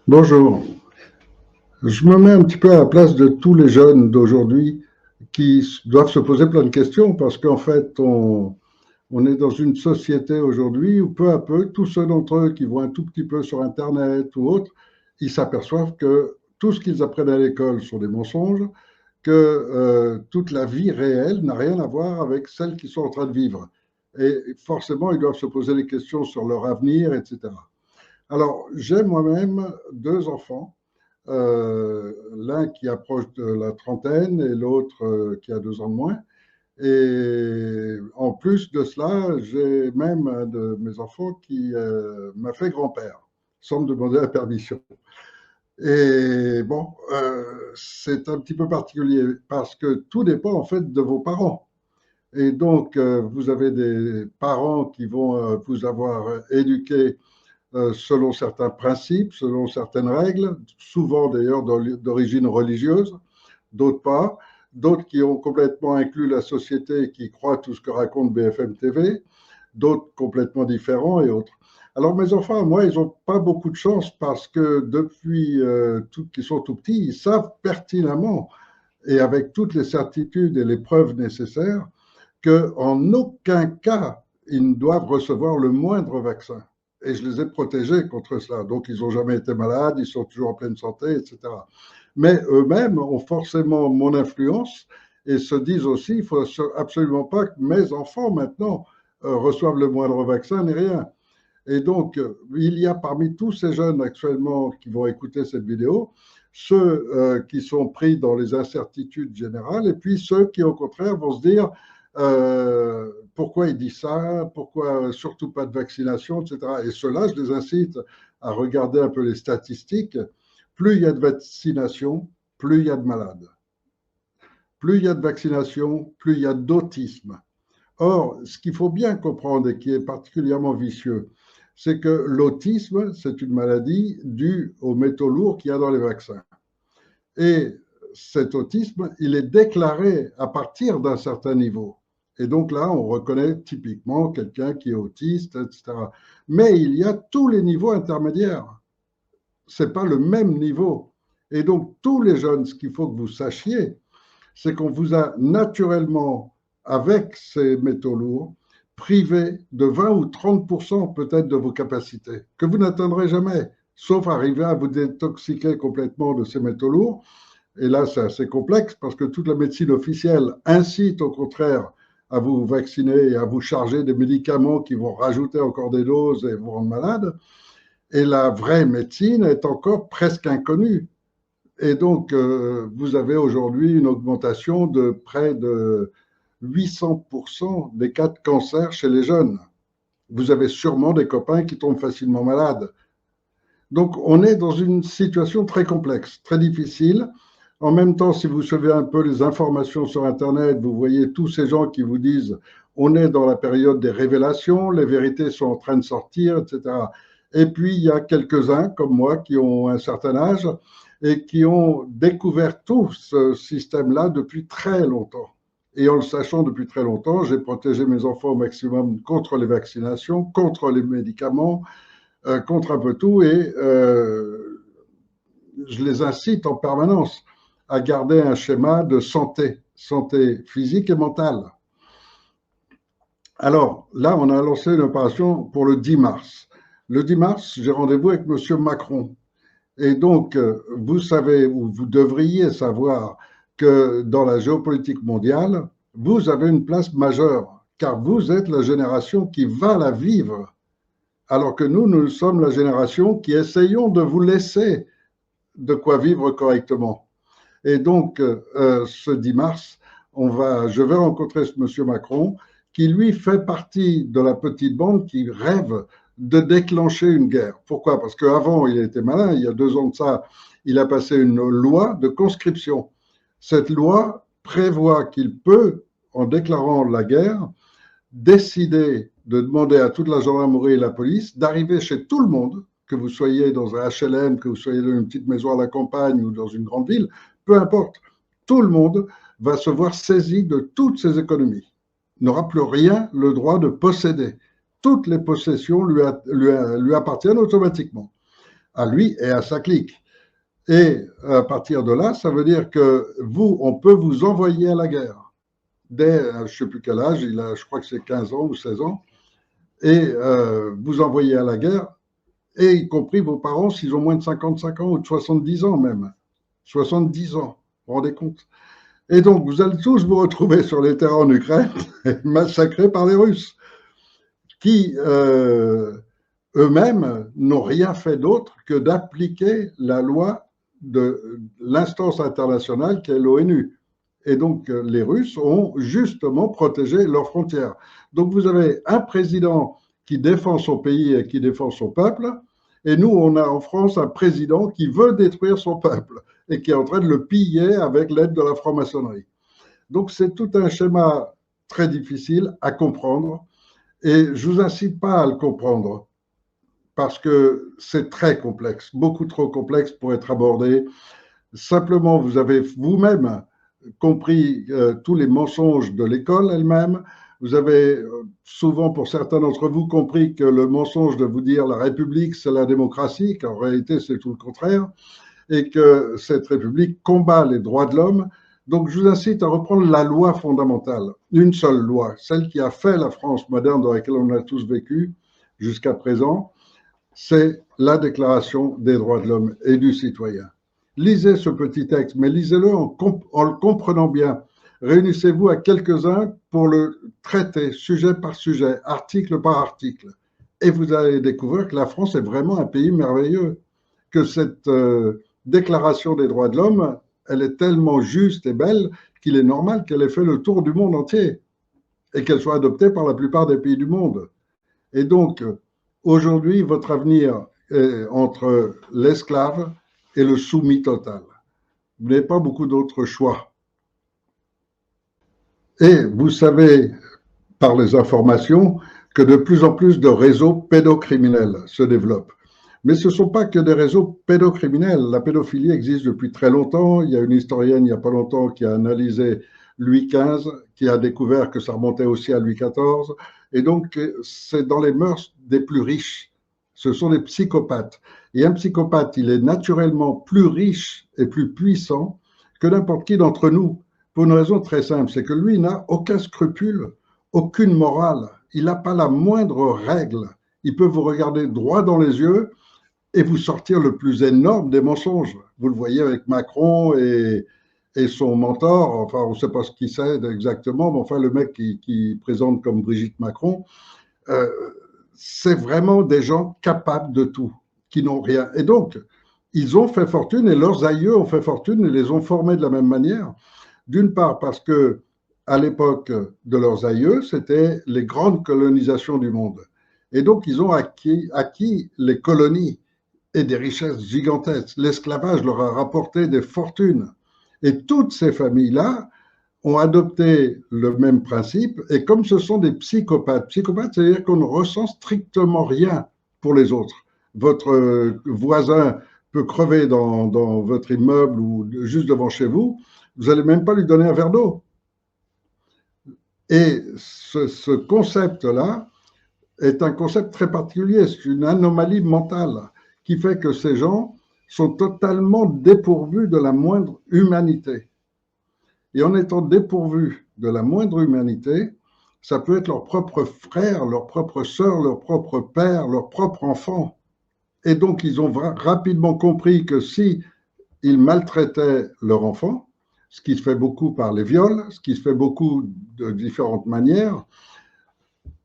Bonjour. Je me mets un petit peu à la place de tous les jeunes d'aujourd'hui qui doivent se poser plein de questions parce qu'en fait, on est dans une société aujourd'hui où peu à peu, tous ceux d'entre eux qui vont un tout petit peu sur Internet ou autre, ils s'aperçoivent que tout ce qu'ils apprennent à l'école sont des mensonges, que toute la vie réelle n'a rien à voir avec celle qu'ils sont en train de vivre. Et forcément, ils doivent se poser des questions sur leur avenir, etc. Alors, j'ai moi-même deux enfants, l'un qui approche de la trentaine et l'autre qui a 2 ans de moins. Et en plus de cela, j'ai même un de mes enfants qui m'a fait grand-père, sans me demander la permission. Et bon, c'est un petit peu particulier parce que tout dépend en fait de vos parents. Et donc, vous avez des parents qui vont vous avoir éduqué selon certains principes, selon certaines règles, souvent d'ailleurs d'origine religieuse, d'autres pas, d'autres qui ont complètement inclus la société et qui croient tout ce que raconte BFM TV, d'autres complètement différents et autres. Alors mes enfants, moi, ils n'ont pas beaucoup de chance parce que depuis qu'ils sont tout petits, ils savent pertinemment et avec toutes les certitudes et les preuves nécessaires qu'en aucun cas, ils ne doivent recevoir le moindre vaccin. Et je les ai protégés contre cela. Donc, ils n'ont jamais été malades, ils sont toujours en pleine santé, etc. Mais eux-mêmes ont forcément mon influence et se disent aussi, il ne faut absolument pas que mes enfants maintenant reçoivent le moindre vaccin ni rien. Et donc, il y a parmi tous ces jeunes actuellement qui vont écouter cette vidéo, ceux qui sont pris dans les incertitudes générales, et puis ceux qui, au contraire, vont se dire pourquoi il dit ça, pourquoi surtout pas de vaccination, etc. Et ceux-là, je les incite à regarder un peu les statistiques. Plus il y a de vaccination, plus il y a de malades. Plus il y a de vaccination, plus il y a d'autisme. Or, ce qu'il faut bien comprendre et qui est particulièrement vicieux, c'est que l'autisme, c'est une maladie due aux métaux lourds qu'il y a dans les vaccins. Et cet autisme, il est déclaré à partir d'un certain niveau. Et donc là, on reconnaît typiquement quelqu'un qui est autiste, etc. Mais il y a tous les niveaux intermédiaires. Ce n'est pas le même niveau. Et donc, tous les jeunes, ce qu'il faut que vous sachiez, c'est qu'on vous a naturellement, avec ces métaux lourds, privé de 20 ou 30% peut-être de vos capacités, que vous n'atteindrez jamais, sauf arriver à vous détoxiquer complètement de ces métaux lourds. Et là, c'est assez complexe parce que toute la médecine officielle incite au contraire à vous vacciner et à vous charger des médicaments qui vont rajouter encore des doses et vous rendre malade. Et la vraie médecine est encore presque inconnue. Et donc, vous avez aujourd'hui une augmentation de près de 800% des cas de cancer chez les jeunes. Vous avez sûrement des copains qui tombent facilement malades. Donc, on est dans une situation très complexe, très difficile. En même temps, si vous suivez un peu les informations sur Internet, vous voyez tous ces gens qui vous disent on est dans la période des révélations, les vérités sont en train de sortir, etc. Et puis, il y a quelques-uns comme moi qui ont un certain âge et qui ont découvert tout ce système-là depuis très longtemps. Et en le sachant depuis très longtemps, j'ai protégé mes enfants au maximum contre les vaccinations, contre les médicaments, contre un peu tout, et je les incite en permanence à garder un schéma de santé, santé physique et mentale. Alors là, on a lancé une opération pour le 10 mars. Le 10 mars, j'ai rendez-vous avec M. Macron. Et donc, vous savez, ou vous devriez savoir que dans la géopolitique mondiale, vous avez une place majeure, car vous êtes la génération qui va la vivre, alors que nous sommes la génération qui essayons de vous laisser de quoi vivre correctement. Et donc, ce 10 mars, je vais rencontrer ce monsieur Macron, qui lui fait partie de la petite bande qui rêve de déclencher une guerre. Pourquoi? Parce qu'avant, il était malin, il y a 2 ans de ça, il a passé une loi de conscription. Cette loi prévoit qu'il peut, en déclarant la guerre, décider de demander à toute la gendarmerie et la police d'arriver chez tout le monde, que vous soyez dans un HLM, que vous soyez dans une petite maison à la campagne ou dans une grande ville, peu importe, tout le monde va se voir saisi de toutes ses économies. Il n'aura plus rien le droit de posséder. Toutes les possessions lui appartiennent automatiquement. à lui et à sa clique. Et à partir de là, ça veut dire que vous, on peut vous envoyer à la guerre. Dès, je ne sais plus quel âge, je crois que c'est 15 ans ou 16 ans, et vous envoyez à la guerre, et y compris vos parents s'ils ont moins de 55 ans ou de 70 ans même. 70 ans, vous vous rendez compte? Et donc, vous allez tous vous retrouver sur les terrains en Ukraine, massacrés par les Russes, qui eux-mêmes n'ont rien fait d'autre que d'appliquer la loi de l'instance internationale qui est l'ONU. Et donc, les Russes ont justement protégé leurs frontières. Donc, vous avez un président qui défend son pays et qui défend son peuple, et nous, on a en France un président qui veut détruire son peuple et qui est en train de le piller avec l'aide de la franc-maçonnerie. Donc, c'est tout un schéma très difficile à comprendre, et je ne vous incite pas à le comprendre parce que c'est très complexe, beaucoup trop complexe pour être abordé. Simplement, vous avez vous-même compris tous les mensonges de l'école elle-même. Vous avez souvent, pour certains d'entre vous, compris que le mensonge de vous dire la République, c'est la démocratie, qu'en réalité, c'est tout le contraire, et que cette République combat les droits de l'homme. Donc, je vous incite à reprendre la loi fondamentale, une seule loi, celle qui a fait la France moderne dans laquelle on a tous vécu jusqu'à présent, c'est la Déclaration des droits de l'homme et du citoyen. Lisez ce petit texte, mais lisez-le en le comprenant bien. Réunissez-vous à quelques-uns pour le traiter sujet par sujet, article par article. Et vous allez découvrir que la France est vraiment un pays merveilleux, que cette Déclaration des droits de l'homme, elle est tellement juste et belle qu'il est normal qu'elle ait fait le tour du monde entier et qu'elle soit adoptée par la plupart des pays du monde. Et donc, aujourd'hui, votre avenir est entre l'esclave et le soumis total. Vous n'avez pas beaucoup d'autres choix. Et vous savez, par les informations, que de plus en plus de réseaux pédocriminels se développent. Mais ce ne sont pas que des réseaux pédocriminels. La pédophilie existe depuis très longtemps. Il y a une historienne, il n'y a pas longtemps, qui a analysé Louis XV, qui a découvert que ça remontait aussi à Louis XIV. Et donc, c'est dans les mœurs des plus riches. Ce sont des psychopathes. Et un psychopathe, il est naturellement plus riche et plus puissant que n'importe qui d'entre nous, pour une raison très simple, c'est que lui n'a aucun scrupule, aucune morale. Il n'a pas la moindre règle. Il peut vous regarder droit dans les yeux et vous sortir le plus énorme des mensonges. Vous le voyez avec Macron et son mentor, enfin on ne sait pas ce qu'il c'est exactement, mais enfin le mec qui présente comme Brigitte Macron, c'est vraiment des gens capables de tout, qui n'ont rien. Et donc, ils ont fait fortune et leurs aïeux ont fait fortune et les ont formés de la même manière. D'une part parce que à l'époque de leurs aïeux, c'était les grandes colonisations du monde. Et donc, ils ont acquis les colonies et des richesses gigantesques. L'esclavage leur a rapporté des fortunes. Et toutes ces familles-là ont adopté le même principe. Et comme ce sont des psychopathes, c'est-à-dire qu'on ne ressent strictement rien pour les autres. Votre voisin peut crever dans votre immeuble ou juste devant chez vous, vous n'allez même pas lui donner un verre d'eau. Et ce concept-là est un concept très particulier, c'est une anomalie mentale qui fait que ces gens sont totalement dépourvus de la moindre humanité. Et en étant dépourvus de la moindre humanité, ça peut être leur propre frère, leur propre sœur, leur propre père, leur propre enfant. Et donc, ils ont rapidement compris que si ils maltraitaient leur enfant, ce qui se fait beaucoup par les viols, ce qui se fait beaucoup de différentes manières,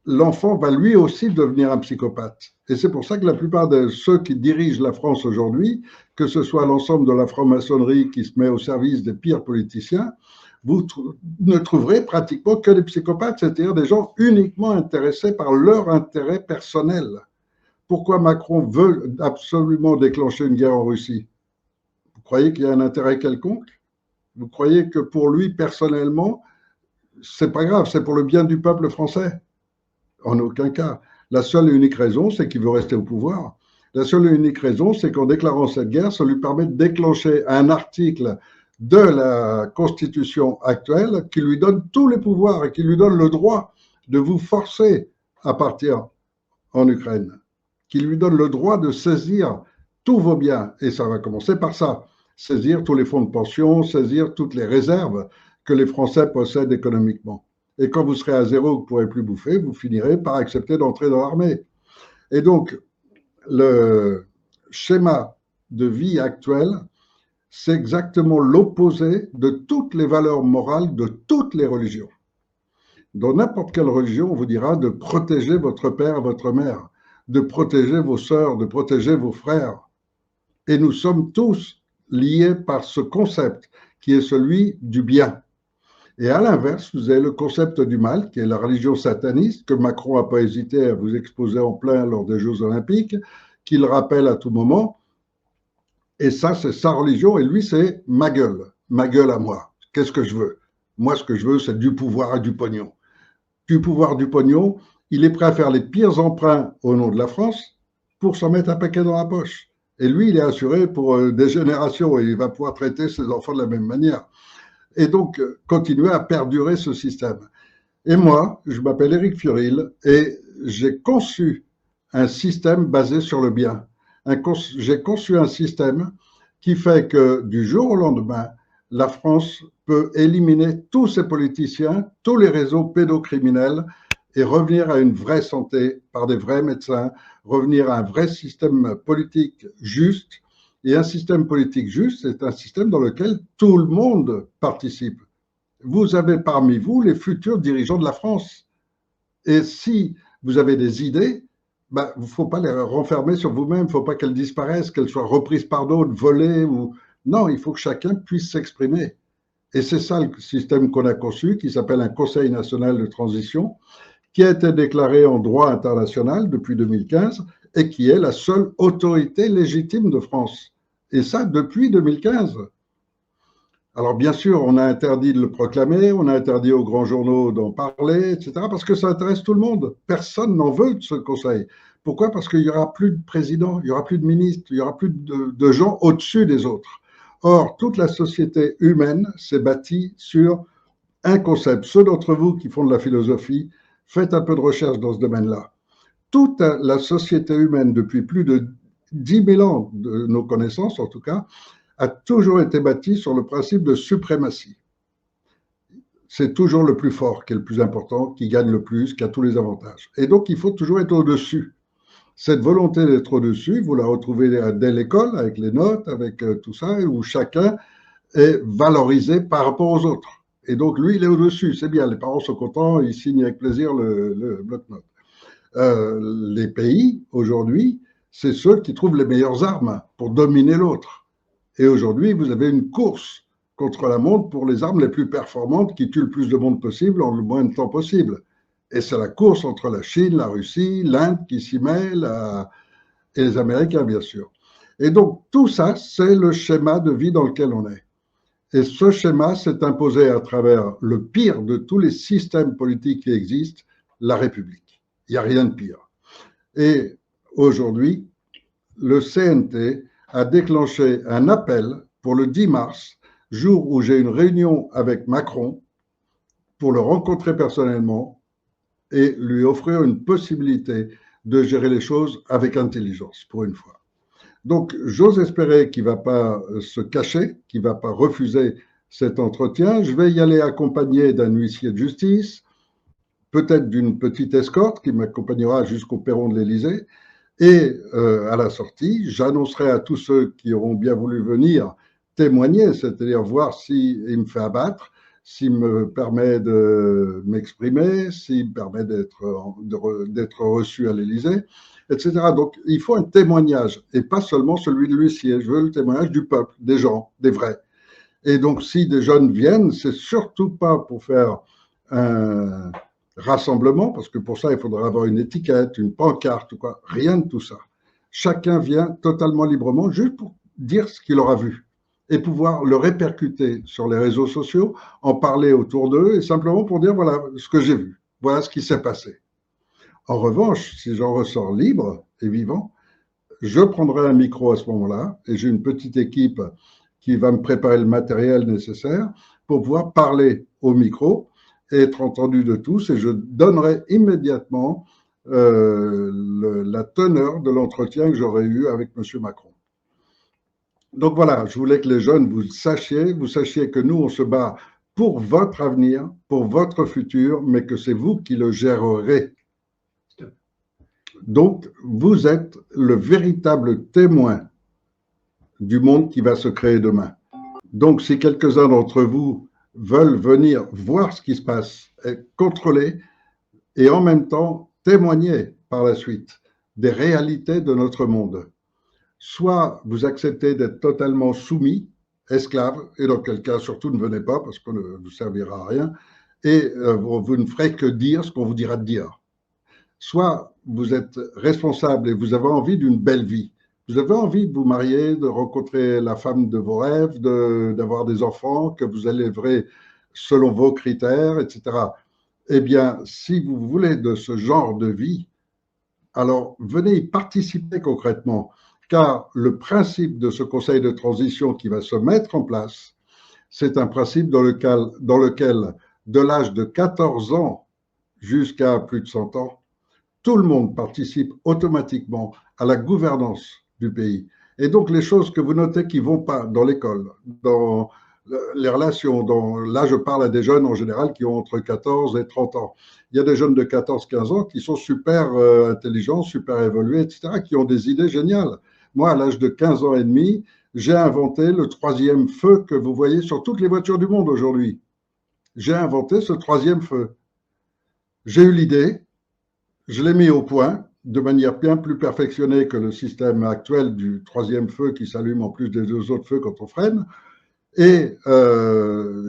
l'enfant va lui aussi devenir un psychopathe. Et c'est pour ça que la plupart de ceux qui dirigent la France aujourd'hui, que ce soit l'ensemble de la franc-maçonnerie qui se met au service des pires politiciens, vous ne trouverez pratiquement que des psychopathes, c'est-à-dire des gens uniquement intéressés par leur intérêt personnel. Pourquoi Macron veut absolument déclencher une guerre en Russie? Vous croyez qu'il y a un intérêt quelconque? Vous croyez que pour lui, personnellement, c'est pas grave, c'est pour le bien du peuple français? En aucun cas. La seule et unique raison, c'est qu'il veut rester au pouvoir. La seule et unique raison, c'est qu'en déclarant cette guerre, ça lui permet de déclencher un article de la Constitution actuelle qui lui donne tous les pouvoirs et qui lui donne le droit de vous forcer à partir en Ukraine, qui lui donne le droit de saisir tous vos biens, et ça va commencer par ça, saisir tous les fonds de pension, saisir toutes les réserves que les Français possèdent économiquement. Et quand vous serez à zéro, vous ne pourrez plus bouffer, vous finirez par accepter d'entrer dans l'armée. Et donc, le schéma de vie actuel, c'est exactement l'opposé de toutes les valeurs morales de toutes les religions. Dans n'importe quelle religion, on vous dira de protéger votre père, votre mère, de protéger vos sœurs, de protéger vos frères. Et nous sommes tous liés par ce concept qui est celui du bien. Et à l'inverse, vous avez le concept du mal, qui est la religion sataniste, que Macron n'a pas hésité à vous exposer en plein lors des Jeux Olympiques, qu'il rappelle à tout moment. Et ça, c'est sa religion, et lui, c'est ma gueule à moi. Qu'est-ce que je veux? Moi, ce que je veux, c'est du pouvoir et du pognon. Du pouvoir, du pognon, il est prêt à faire les pires emprunts au nom de la France pour s'en mettre un paquet dans la poche. Et lui, il est assuré pour des générations, et il va pouvoir traiter ses enfants de la même manière. Et donc, continuer à perdurer ce système. Et moi, je m'appelle Éric Furil, et j'ai conçu un système basé sur le bien. J'ai conçu un système qui fait que du jour au lendemain, la France peut éliminer tous ses politiciens, tous les réseaux pédocriminels et revenir à une vraie santé par des vrais médecins, revenir à un vrai système politique juste. Et un système politique juste, c'est un système dans lequel tout le monde participe. Vous avez parmi vous les futurs dirigeants de la France. Et si vous avez des idées, ben, il ne faut pas les renfermer sur vous-même, il ne faut pas qu'elles disparaissent, qu'elles soient reprises par d'autres, volées. Ou... Non, il faut que chacun puisse s'exprimer. Et c'est ça le système qu'on a conçu, qui s'appelle un Conseil national de transition, qui a été déclaré en droit international depuis 2015 et qui est la seule autorité légitime de France. Et ça depuis 2015. Alors bien sûr, on a interdit de le proclamer, on a interdit aux grands journaux d'en parler, etc., parce que ça intéresse tout le monde. Personne n'en veut de ce conseil. Pourquoi? Parce qu'il n'y aura plus de président, il n'y aura plus de ministre, il n'y aura plus de gens au-dessus des autres. Or, toute la société humaine s'est bâtie sur un concept. Ceux d'entre vous qui font de la philosophie, faites un peu de recherche dans ce domaine-là. Toute la société humaine, depuis plus de 10 000 ans, de nos connaissances en tout cas, a toujours été bâtie sur le principe de suprématie. C'est toujours le plus fort qui est le plus important, qui gagne le plus, qui a tous les avantages. Et donc, il faut toujours être au-dessus. Cette volonté d'être au-dessus, vous la retrouvez dès l'école, avec les notes, avec tout ça, où chacun est valorisé par rapport aux autres. Et donc, lui, il est au-dessus, c'est bien, les parents sont contents, ils signent avec plaisir le bloc-notes. Les pays, aujourd'hui, c'est ceux qui trouvent les meilleures armes pour dominer l'autre. Et aujourd'hui, vous avez une course contre la montre pour les armes les plus performantes qui tuent le plus de monde possible en le moins de temps possible. Et c'est la course entre la Chine, la Russie, l'Inde qui s'y mêle, et les Américains, bien sûr. Et donc, tout ça, c'est le schéma de vie dans lequel on est. Et ce schéma s'est imposé à travers le pire de tous les systèmes politiques qui existent, la République. Il n'y a rien de pire. Et aujourd'hui, le CNT a déclenché un appel pour le 10 mars, jour où j'ai une réunion avec Macron pour le rencontrer personnellement et lui offrir une possibilité de gérer les choses avec intelligence, pour une fois. Donc, j'ose espérer qu'il ne va pas se cacher, qu'il ne va pas refuser cet entretien. Je vais y aller accompagné d'un huissier de justice, peut-être d'une petite escorte qui m'accompagnera jusqu'au perron de l'Élysée. Et à la sortie, j'annoncerai à tous ceux qui auront bien voulu venir témoigner, c'est-à-dire voir s'il me fait abattre, s'il me permet de m'exprimer, s'il me permet d'être reçu à l'Élysée, etc. Donc, il faut un témoignage, et pas seulement celui de l'huissier. Je veux le témoignage du peuple, des gens, des vrais. Et donc, si des jeunes viennent, c'est surtout pas pour faire un rassemblement, parce que pour ça, il faudra avoir une étiquette, une pancarte, ou quoi. Rien de tout ça. Chacun vient totalement librement, juste pour dire ce qu'il aura vu et pouvoir le répercuter sur les réseaux sociaux, en parler autour d'eux et simplement pour dire voilà ce que j'ai vu, voilà ce qui s'est passé. En revanche, si j'en ressors libre et vivant, je prendrai un micro à ce moment-là et j'ai une petite équipe qui va me préparer le matériel nécessaire pour pouvoir parler au micro et être entendu de tous, et je donnerai immédiatement la teneur de l'entretien que j'aurai eu avec M. Macron. Donc voilà, je voulais que les jeunes, vous sachiez que nous, on se bat pour votre avenir, pour votre futur, mais que c'est vous qui le gérerez. Donc, vous êtes le véritable témoin du monde qui va se créer demain. Donc, si quelques-uns d'entre vous veulent venir voir ce qui se passe, et contrôler et en même temps témoigner par la suite des réalités de notre monde, soit vous acceptez d'être totalement soumis, esclaves, et dans quel cas surtout ne venez pas parce qu'on ne vous servira à rien, et vous ne ferez que dire ce qu'on vous dira de dire. Soit vous êtes responsable et vous avez envie d'une belle vie. Vous avez envie de vous marier, de rencontrer la femme de vos rêves, d'avoir des enfants que vous élèverez selon vos critères, etc. Eh bien, si vous voulez de ce genre de vie, alors venez y participer concrètement, car le principe de ce conseil de transition qui va se mettre en place, c'est un principe dans lequel de l'âge de 14 ans jusqu'à plus de 100 ans, tout le monde participe automatiquement à la gouvernance du pays. Et donc les choses que vous notez qui ne vont pas dans l'école, dans les relations, là je parle à des jeunes en général qui ont entre 14 et 30 ans. Il y a des jeunes de 14-15 ans qui sont super intelligents, super évolués, etc., qui ont des idées géniales. Moi, à l'âge de 15 ans et demi, j'ai inventé le troisième feu que vous voyez sur toutes les voitures du monde aujourd'hui. J'ai inventé ce troisième feu. J'ai eu l'idée, je l'ai mis au point de manière bien plus perfectionnée que le système actuel du troisième feu qui s'allume en plus des deux autres feux quand on freine. Et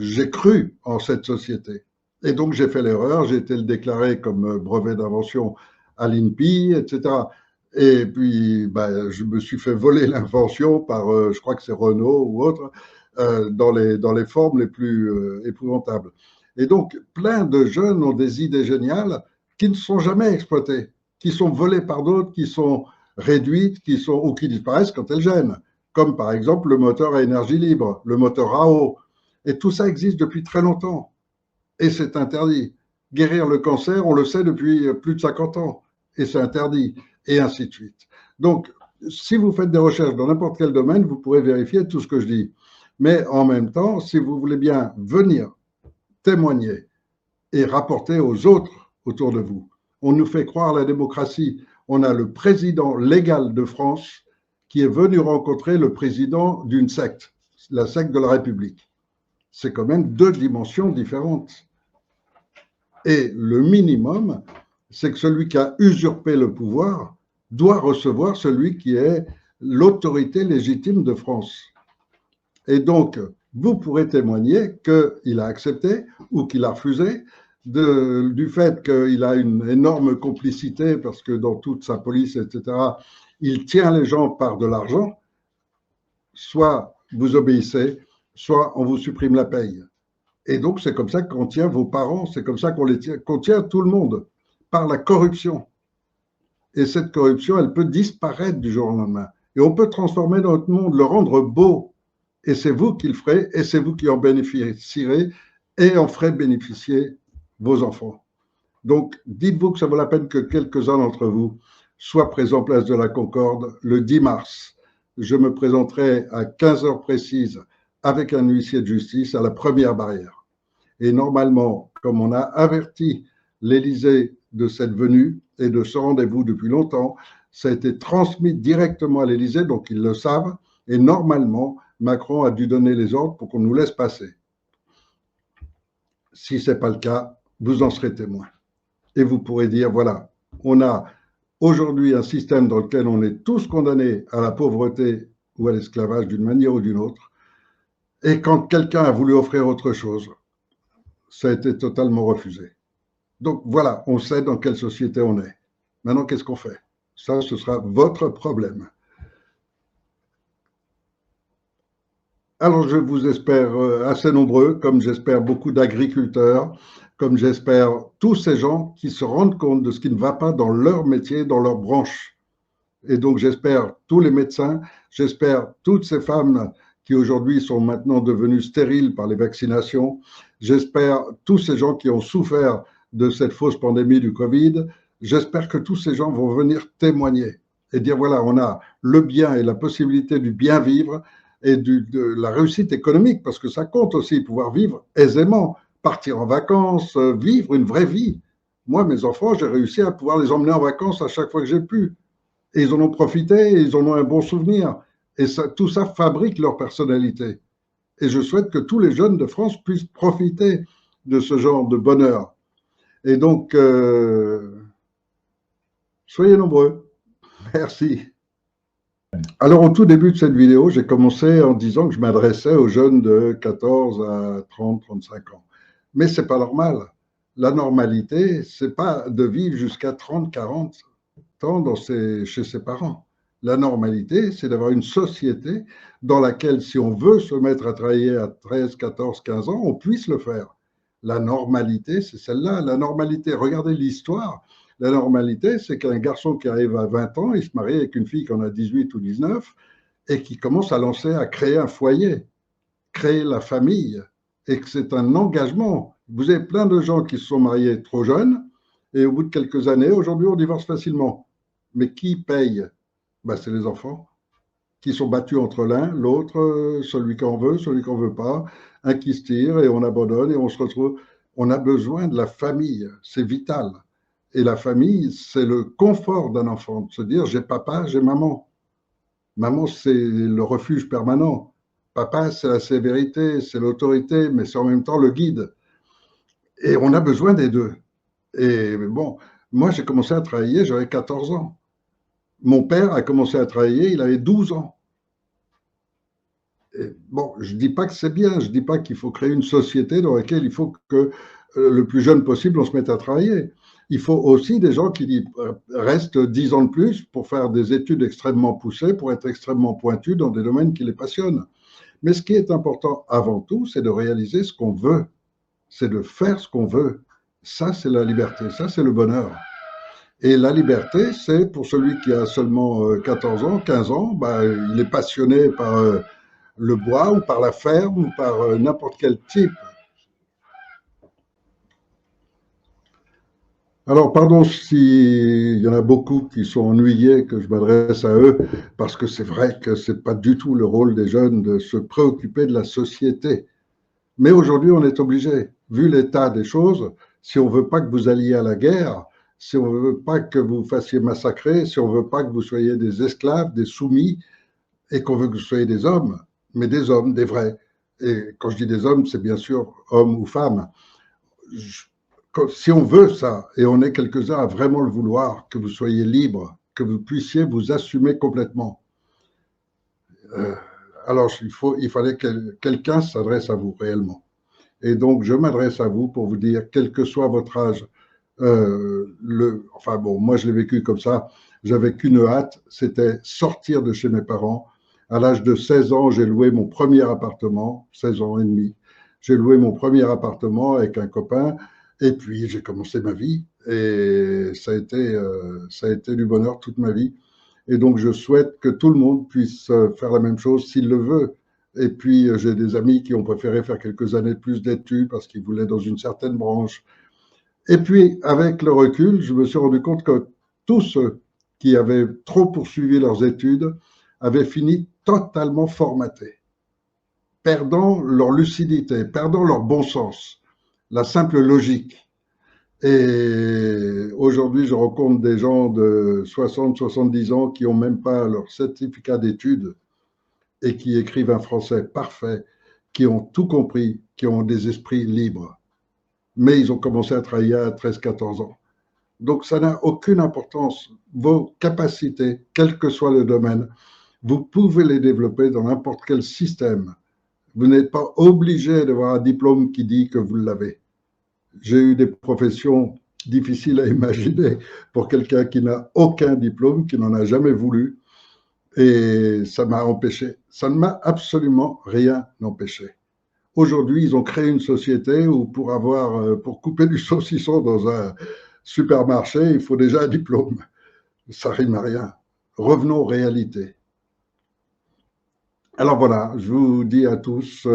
j'ai cru en cette société. Et donc j'ai fait l'erreur, j'ai été le déclaré comme brevet d'invention à l'INPI, etc. Et puis je me suis fait voler l'invention par, je crois que c'est Renault ou autre, dans les formes les plus épouvantables. Et donc plein de jeunes ont des idées géniales qui ne sont jamais exploitées, qui sont volées par d'autres, qui sont réduites, ou qui disparaissent quand elles gênent, comme par exemple le moteur à énergie libre, le moteur à eau. Et tout ça existe depuis très longtemps. Et c'est interdit. Guérir le cancer, on le sait depuis plus de 50 ans. Et c'est interdit. Et ainsi de suite. Donc, si vous faites des recherches dans n'importe quel domaine, vous pourrez vérifier tout ce que je dis. Mais en même temps, si vous voulez bien venir témoigner et rapporter aux autres autour de vous, on nous fait croire la démocratie. On a le président légal de France qui est venu rencontrer le président d'une secte, la secte de la République. C'est quand même deux dimensions différentes. Et le minimum, c'est que celui qui a usurpé le pouvoir doit recevoir celui qui est l'autorité légitime de France. Et donc, vous pourrez témoigner qu'il a accepté ou qu'il a refusé, du fait qu'il a une énorme complicité parce que dans toute sa police, etc., il tient les gens par de l'argent. Soit vous obéissez, soit on vous supprime la paye. Et donc, c'est comme ça qu'on tient vos parents, c'est comme ça qu'on tient tout le monde, par la corruption. Et cette corruption, elle peut disparaître du jour au lendemain. Et on peut transformer notre monde, le rendre beau. Et c'est vous qui le ferez, et c'est vous qui en bénéficierez, et en ferez bénéficier vos enfants. Donc, dites-vous que ça vaut la peine que quelques-uns d'entre vous soient présents place de la Concorde le 10 mars. Je me présenterai à 15 heures précises avec un huissier de justice à la première barrière. Et normalement, comme on a averti l'Élysée de cette venue et de ce rendez-vous depuis longtemps, ça a été transmis directement à l'Élysée, donc ils le savent, et normalement, Macron a dû donner les ordres pour qu'on nous laisse passer. Si ce n'est pas le cas, vous en serez témoin. Et vous pourrez dire, voilà, on a aujourd'hui un système dans lequel on est tous condamnés à la pauvreté ou à l'esclavage d'une manière ou d'une autre. Et quand quelqu'un a voulu offrir autre chose, ça a été totalement refusé. Donc voilà, on sait dans quelle société on est. Maintenant, qu'est-ce qu'on fait? Ça, ce sera votre problème. Alors, je vous espère assez nombreux, comme j'espère beaucoup d'agriculteurs, comme j'espère tous ces gens qui se rendent compte de ce qui ne va pas dans leur métier, dans leur branche. Et donc, j'espère tous les médecins, j'espère toutes ces femmes qui aujourd'hui sont maintenant devenues stériles par les vaccinations, j'espère tous ces gens qui ont souffert de cette fausse pandémie du Covid, j'espère que tous ces gens vont venir témoigner et dire, voilà, on a le bien et la possibilité du bien vivre, et de la réussite économique, parce que ça compte aussi, pouvoir vivre aisément, partir en vacances, vivre une vraie vie. Moi, mes enfants, j'ai réussi à pouvoir les emmener en vacances à chaque fois que j'ai pu. Et ils en ont profité, et ils en ont un bon souvenir. Et ça, tout ça fabrique leur personnalité. Et je souhaite que tous les jeunes de France puissent profiter de ce genre de bonheur. Et donc, soyez nombreux. Merci. Alors, au tout début de cette vidéo, j'ai commencé en disant que je m'adressais aux jeunes de 14 à 30, 35 ans. Mais ce n'est pas normal. La normalité, ce n'est pas de vivre jusqu'à 30, 40 ans chez ses parents. La normalité, c'est d'avoir une société dans laquelle, si on veut se mettre à travailler à 13, 14, 15 ans, on puisse le faire. La normalité, c'est celle-là. La normalité, regardez l'histoire. La normalité, c'est qu'un garçon qui arrive à 20 ans, il se marie avec une fille qui en a 18 ou 19 et qui commence à lancer, à créer un foyer, créer la famille, et que c'est un engagement. Vous avez plein de gens qui se sont mariés trop jeunes et au bout de quelques années, aujourd'hui, on divorce facilement. Mais qui paye? Ben, c'est les enfants qui sont battus entre l'un, l'autre, celui qu'on veut, celui qu'on ne veut pas, un qui se tire et on abandonne et on se retrouve. On a besoin de la famille, c'est vital. Et la famille, c'est le confort d'un enfant, de se dire j'ai papa, j'ai maman. Maman, c'est le refuge permanent. Papa, c'est la sévérité, c'est l'autorité, mais c'est en même temps le guide. Et on a besoin des deux. Et bon, moi, j'ai commencé à travailler, j'avais 14 ans. Mon père a commencé à travailler, il avait 12 ans. Et bon, je ne dis pas que c'est bien, je ne dis pas qu'il faut créer une société dans laquelle il faut que le plus jeune possible, on se mette à travailler. Il faut aussi des gens qui restent 10 ans de plus pour faire des études extrêmement poussées, pour être extrêmement pointus dans des domaines qui les passionnent. Mais ce qui est important avant tout, c'est de réaliser ce qu'on veut, c'est de faire ce qu'on veut. Ça, c'est la liberté, ça, c'est le bonheur. Et la liberté, c'est pour celui qui a seulement 14 ans, 15 ans, bah, il est passionné par le bois ou par la ferme ou par n'importe quel type. Alors, pardon s'il y en a beaucoup qui sont ennuyés que je m'adresse à eux, parce que c'est vrai que ce n'est pas du tout le rôle des jeunes de se préoccuper de la société. Mais aujourd'hui, on est obligé, vu l'état des choses, si on ne veut pas que vous alliez à la guerre, si on ne veut pas que vous fassiez massacrer, si on ne veut pas que vous soyez des esclaves, des soumis, et qu'on veut que vous soyez des hommes, mais des hommes, des vrais. Et quand je dis des hommes, c'est bien sûr hommes ou femmes. Si on veut ça, et on est quelques-uns à vraiment le vouloir, que vous soyez libres, que vous puissiez vous assumer complètement, euh, alors il fallait que quelqu'un s'adresse à vous réellement. Et donc, je m'adresse à vous pour vous dire, quel que soit votre âge, enfin bon, moi je l'ai vécu comme ça, j'avais qu'une hâte, c'était sortir de chez mes parents. À l'âge de 16 ans, j'ai loué mon premier appartement, 16 ans et demi. J'ai loué mon premier appartement avec un copain, et puis j'ai commencé ma vie, et ça a été du bonheur toute ma vie. Et donc, je souhaite que tout le monde puisse faire la même chose s'il le veut. Et puis, j'ai des amis qui ont préféré faire quelques années de plus d'études parce qu'ils voulaient dans une certaine branche. Et puis, avec le recul, je me suis rendu compte que tous ceux qui avaient trop poursuivi leurs études avaient fini totalement formatés, perdant leur lucidité, perdant leur bon sens, la simple logique. Et aujourd'hui, je rencontre des gens de 60, 70 ans qui n'ont même pas leur certificat d'études et qui écrivent un français parfait, qui ont tout compris, qui ont des esprits libres. Mais ils ont commencé à travailler à 13, 14 ans. Donc, ça n'a aucune importance. Vos capacités, quel que soit le domaine, vous pouvez les développer dans n'importe quel système. Vous n'êtes pas obligé d'avoir un diplôme qui dit que vous l'avez. J'ai eu des professions difficiles à imaginer pour quelqu'un qui n'a aucun diplôme, qui n'en a jamais voulu. Et ça m'a empêché. Ça ne m'a absolument rien empêché. Aujourd'hui, ils ont créé une société où pour couper du saucisson dans un supermarché, il faut déjà un diplôme. Ça rime à rien. Revenons aux réalités. Alors voilà, je vous dis à tous,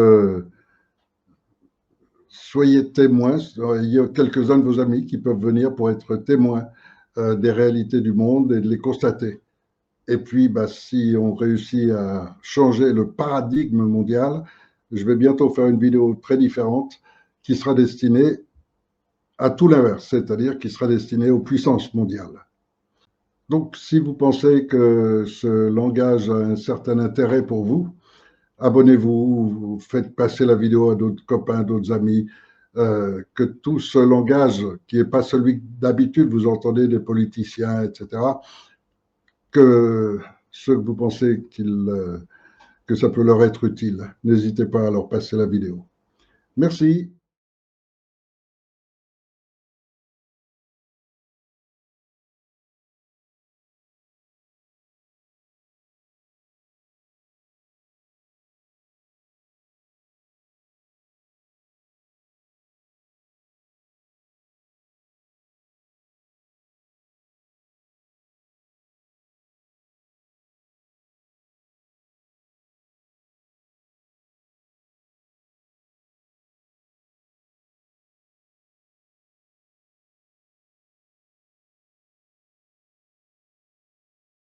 soyez témoins. Il y a quelques-uns de vos amis qui peuvent venir pour être témoins des réalités du monde et de les constater. Et puis, bah, si on réussit à changer le paradigme mondial, je vais bientôt faire une vidéo très différente qui sera destinée à tout l'inverse, c'est-à-dire qui sera destinée aux puissances mondiales. Donc, si vous pensez que ce langage a un certain intérêt pour vous, abonnez-vous, faites passer la vidéo à d'autres copains, d'autres amis, que tout ce langage qui n'est pas celui d'habitude, vous entendez des politiciens, etc., que ceux que vous pensez que ça peut leur être utile, n'hésitez pas à leur passer la vidéo. Merci.